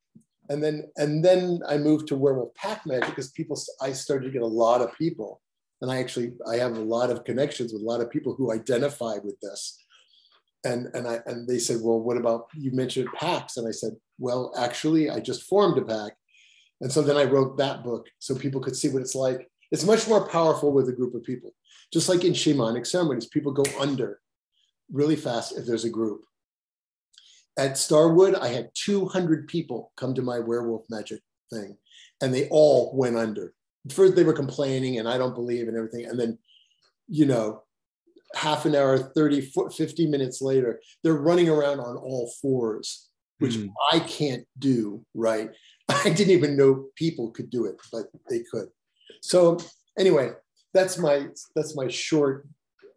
And then I moved to werewolf pack magic, because I started to get a lot of people. And I have a lot of connections with a lot of people who identify with this. And they said, well, what about, you mentioned packs? And I said, well, actually, I just formed a pack. And so then I wrote that book so people could see what it's like. It's much more powerful with a group of people. Just like in shamanic ceremonies, people go under really fast if there's a group. At Starwood, I had 200 people come to my werewolf magic thing, and they all went under. First, they were complaining, and I don't believe, and everything. And then, half an hour, 50 minutes later, they're running around on all fours, which I can't do, right? I didn't even know people could do it, but they could. So anyway, that's my short,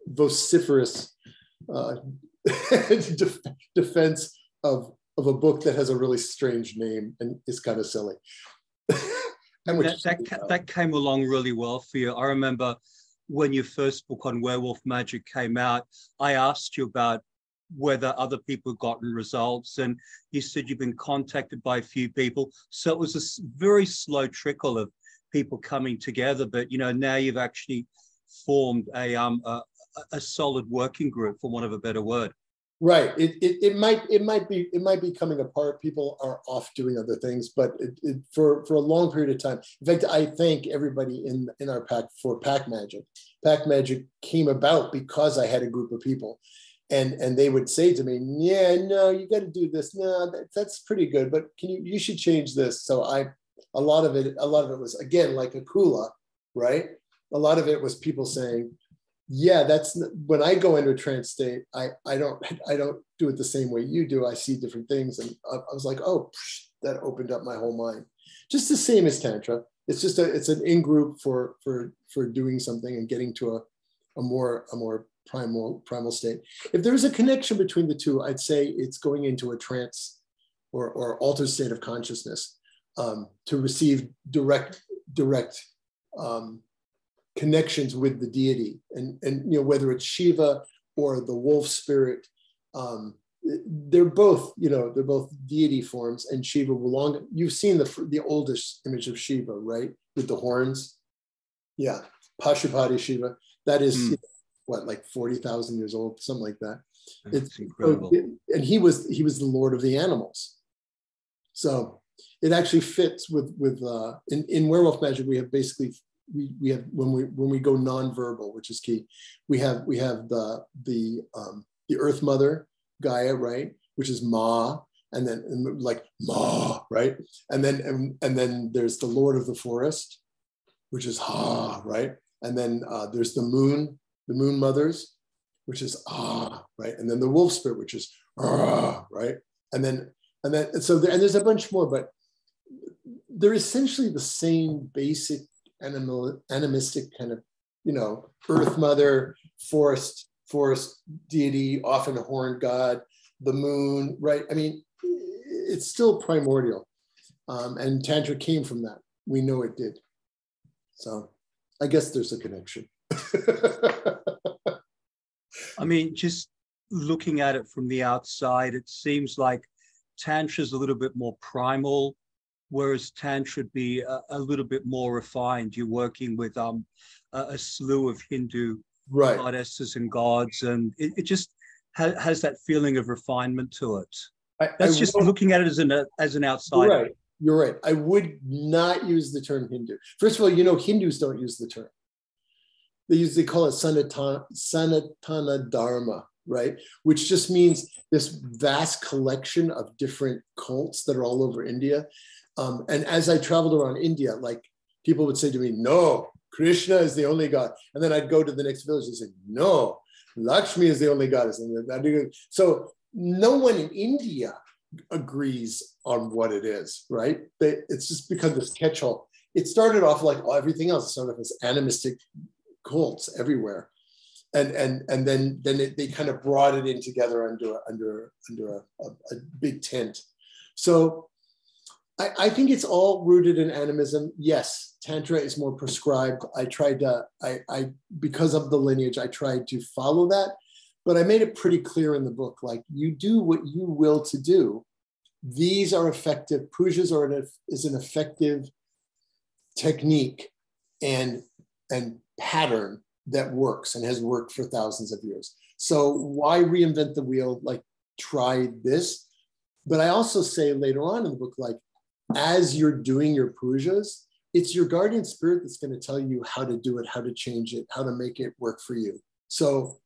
vociferous defense of a book that has a really strange name and is kind of silly. And that came along really well for you. I remember when your first book on werewolf magic came out, I asked you about whether other people had gotten results, and you said you've been contacted by a few people. So it was a very slow trickle of people coming together, but now you've actually formed a solid working group, for want of a better word. Right. It might be coming apart. People are off doing other things, but for a long period of time. In fact, I thank everybody in our pack for Pack Magic. Pack Magic came about because I had a group of people, and they would say to me, "Yeah, no, you got to do this. No, that's pretty good, but you should change this." So a lot of it was, again, like a kula, right? A lot of it was people saying, yeah, that's when I go into a trance state, I don't do it the same way you do. I see different things. And I was like, oh, that opened up my whole mind. Just the same as Tantra. It's just it's an in-group for doing something and getting to a more primal state. If there's a connection between the two, I'd say it's going into a trance or altered state of consciousness to receive direct connections with the deity, and whether it's Shiva or the wolf spirit, they're both deity forms, and Shiva belong. You've seen the oldest image of Shiva, right, with the horns? Yeah, Pashupati Shiva. That is like 40,000 years old, something like that. It's incredible. And he was the lord of the animals. So it actually fits with in werewolf magic. We have basically. We have when we go non-verbal, which is key. We have the Earth Mother Gaia, right, which is Ma, and then like Ma, right, and then there's the Lord of the Forest, which is Ha, right, and then there's the Moon Mothers, which is Ah, right, and then the Wolf Spirit, which is Ah, right, and there's a bunch more, but they're essentially the same basic animistic kind of, Earth Mother, forest deity, often a horned god, the moon, right? I mean, it's still primordial. And Tantra came from that. We know it did. So I guess there's a connection. I mean, just looking at it from the outside, it seems like Tantra is a little bit more primal, whereas Tantra would be a little bit more refined. You're working with a slew of Hindu goddesses and gods, and it just has that feeling of refinement to it. That's just looking at it as an outsider. You're right. I would not use the term Hindu. First of all, Hindus don't use the term. They call it Sanatana Dharma, right? Which just means this vast collection of different cults that are all over India. And as I traveled around India, like people would say to me, no, Krishna is the only God. And then I'd go to the next village and say, no, Lakshmi is the only goddess. So no one in India agrees on what it is, right? It's just become this catch-all. It started off like everything else. It started off as animistic cults everywhere. And then they kind of brought it in together under a big tent. So I think it's all rooted in animism. Yes, Tantra is more prescribed. I because of the lineage, I tried to follow that, but I made it pretty clear in the book, like, you do what you will to do. These are effective. Pujas is an effective technique and pattern that works and has worked for thousands of years. So why reinvent the wheel? Like, try this. But I also say later on in the book, like, as you're doing your pujas, it's your guardian spirit that's going to tell you how to do it, how to change it, how to make it work for you. So,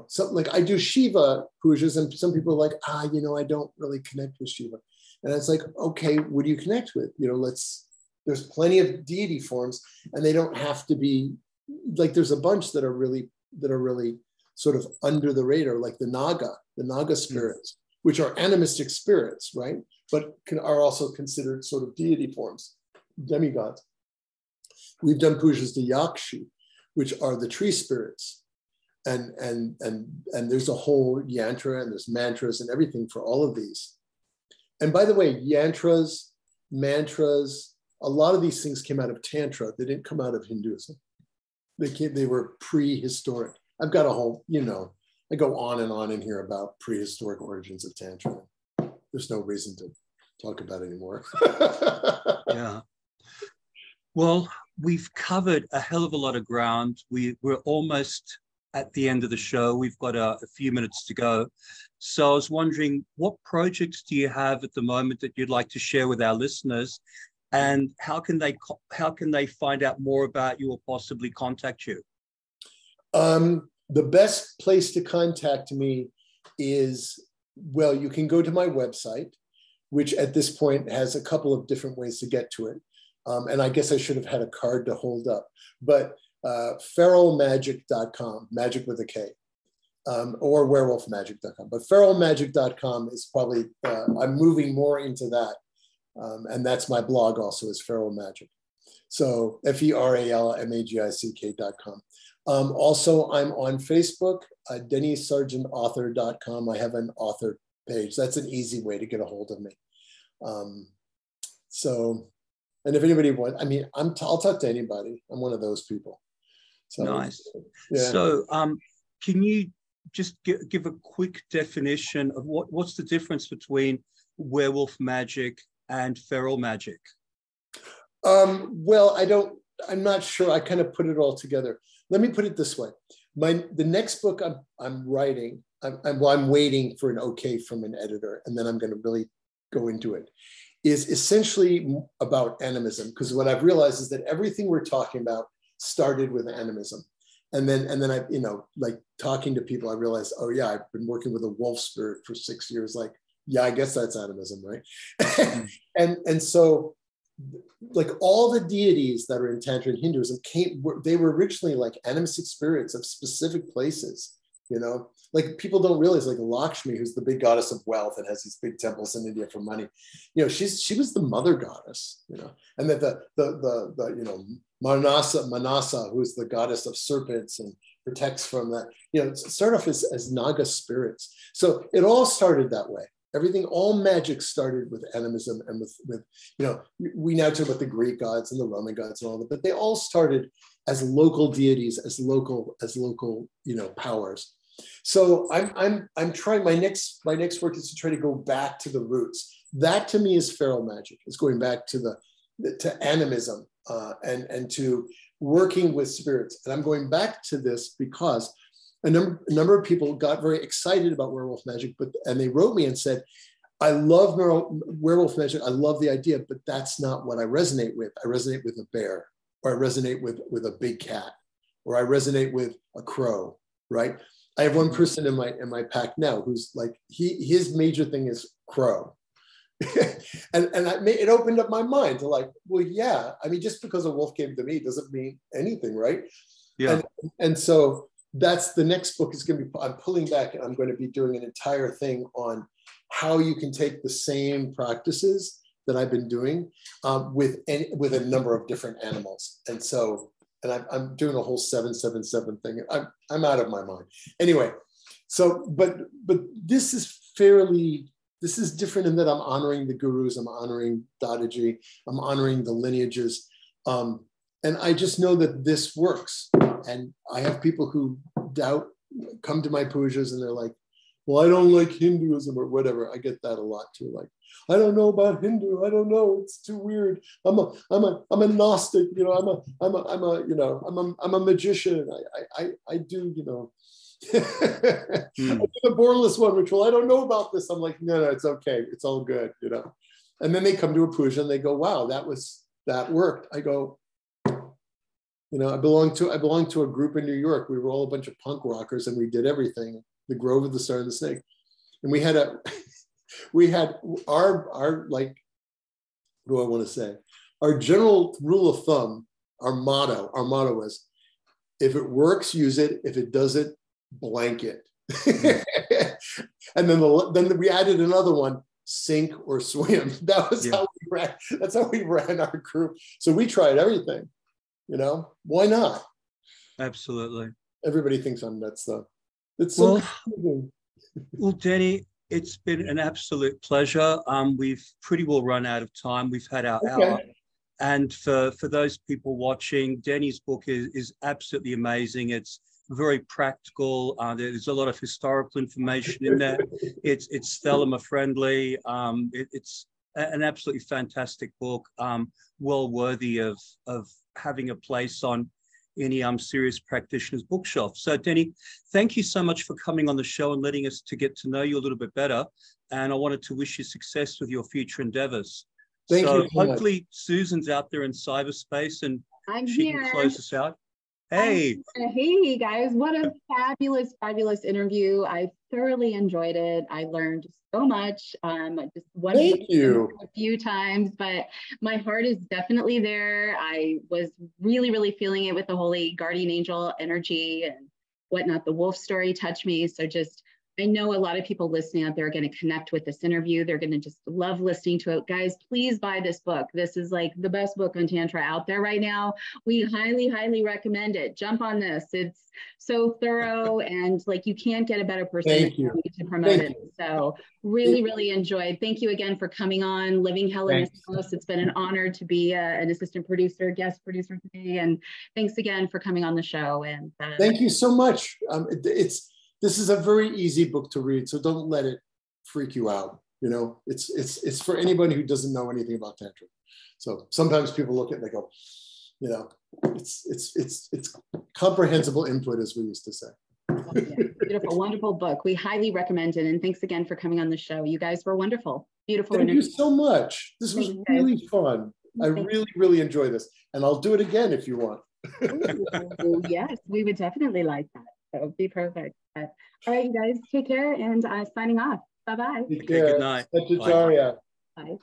something like I do Shiva pujas, and some people are like, I don't really connect with Shiva. And it's like, okay, what do you connect with? There's plenty of deity forms, and they don't have to be like, there's a bunch that are really sort of under the radar, like the Naga spirits, which are animistic spirits, right? But are also considered sort of deity forms, demigods. We've done pujas to Yakshi, which are the tree spirits. And there's a whole yantra, and there's mantras and everything for all of these. And by the way, yantras, mantras, a lot of these things came out of Tantra. They didn't come out of Hinduism. They were prehistoric. I've got a whole, I go on and on in here about prehistoric origins of Tantra. There's no reason to talk about it anymore. Yeah. Well, we've covered a hell of a lot of ground. We're almost at the end of the show. We've got a few minutes to go. So I was wondering, what projects do you have at the moment that you'd like to share with our listeners? And how can they find out more about you or possibly contact you? The best place to contact me is, well, you can go to my website, which at this point has a couple of different ways to get to it. And I guess I should have had a card to hold up, but feralmagic.com, magic with a K, or werewolfmagic.com. But feralmagic.com is probably, I'm moving more into that. And that's my blog also, is Feral Magic. So feralmagick.com. Also, I'm on Facebook, DennySargentAuthor.com. I have an author page. That's an easy way to get a hold of me. And if anybody wants, I mean, I'll talk to anybody. I'm one of those people. So, nice. Yeah. So can you just give a quick definition of what's the difference between werewolf magic and feral magic? Well, I'm not sure. I kind of put it all together. Let me put it this way. The next book I'm writing, I'm waiting for an okay from an editor, and then I'm going to really go into it, is essentially about animism. Because what I've realized is that everything we're talking about started with animism. And then I, like talking to people, I realized, oh yeah, I've been working with a wolf spirit for 6 years. Like, yeah, I guess that's animism, right? and so, like, all the deities that are in Tantra and Hinduism they were originally like animistic spirits of specific places, like people don't realize, like Lakshmi, who's the big goddess of wealth and has these big temples in India for money, she was the mother goddess, and that the Manasa, who's the goddess of serpents and protects from that, start off as Naga spirits. So it all started that way. All magic started with animism and with we now talk about the Greek gods and the Roman gods and all that, but they all started as local deities, as local powers. So I'm trying, my next work is to try to go back to the roots. That to me is feral magic. It's going back to animism and to working with spirits. And I'm going back to this because a number of people got very excited about werewolf magic, and they wrote me and said, I love werewolf magic. I love the idea, but that's not what I resonate with. I resonate with a bear, or I resonate with a big cat, or I resonate with a crow, right? I have one person in my pack now who's like, his major thing is crow. and it opened up my mind to like, well, yeah, I mean, just because a wolf came to me doesn't mean anything, right? Yeah. And so that's the next book is going to be, I'm pulling back and I'm going to be doing an entire thing on how you can take the same practices that I've been doing with a number of different animals. And so, I'm doing a whole 777 thing. I'm out of my mind. Anyway, so, but this is different in that I'm honoring the gurus, I'm honoring Dadaji, I'm honoring the lineages. And I just know that this works. And I have people who come to my pujas and they're like, well, I don't like Hinduism or whatever. I get that a lot too. Like, I don't know about Hindu. I don't know. It's too weird. I'm a Gnostic. I'm a magician. I do. I do the bornless one ritual. I don't know about this. I'm like, no, it's okay. It's all good. And then they come to a puja and they go, wow, that worked. I go, I belong to a group in New York. We were all a bunch of punk rockers and we did everything. The Grove of the Star and the Snake. And we had our like, what do I want to say? Our general rule of thumb, our motto was, if it works, use it. If it doesn't, blank it. And then we added another one, sink or swim. That was how we ran. That's how we ran our group. So we tried everything. Why not? Absolutely. Everybody thinks I'm nuts though. It's so well, Denny, it's been an absolute pleasure. We've pretty well run out of time. We've had our hour. And for those people watching, Denny's book is absolutely amazing. It's very practical. There's a lot of historical information in there. It's Thelema friendly. It's an absolutely fantastic book, well worthy of having a place on any serious practitioner's bookshelf. So Denny, thank you so much for coming on the show and letting us to get to know you a little bit better. And I wanted to wish you success with your future endeavors. Thank you so hopefully much. Susan's out there in cyberspace and I'm she here. can close us out. Hey. Hey guys, what a fabulous, fabulous interview. I thoroughly enjoyed it. I learned so much. Just one Thank you. a few times, but my heart is definitely there. I was really, really feeling it with the holy guardian angel energy and whatnot. The wolf story touched me. So just, I know a lot of people listening out there are going to connect with this interview. They're going to just love listening to it. Guys, please buy this book. This is like the best book on Tantra out there right now. We highly, highly recommend it. Jump on this. It's so thorough and like you can't get a better person to promote it. So really, really enjoyed. Thank you again for coming on Living Hellenismos. It's been an honor to be an assistant producer, guest producer today. And thanks again for coming on the show. And thank you so much. This is a very easy book to read, so don't let it freak you out. You know, it's for anybody who doesn't know anything about Tantra. So sometimes people look at it and they go, you know, it's comprehensible input, as we used to say. Oh, yeah. Beautiful, wonderful book. We highly recommend it. And thanks again for coming on the show. You guys were wonderful. Beautiful. Thank you so much. This was really fun. I really, really enjoy this. And I'll do it again if you want. Ooh, yes, we would definitely like that. That would be perfect. But, all right, you guys, take care and signing off. Bye-bye. Okay, good night. Bye. Bye.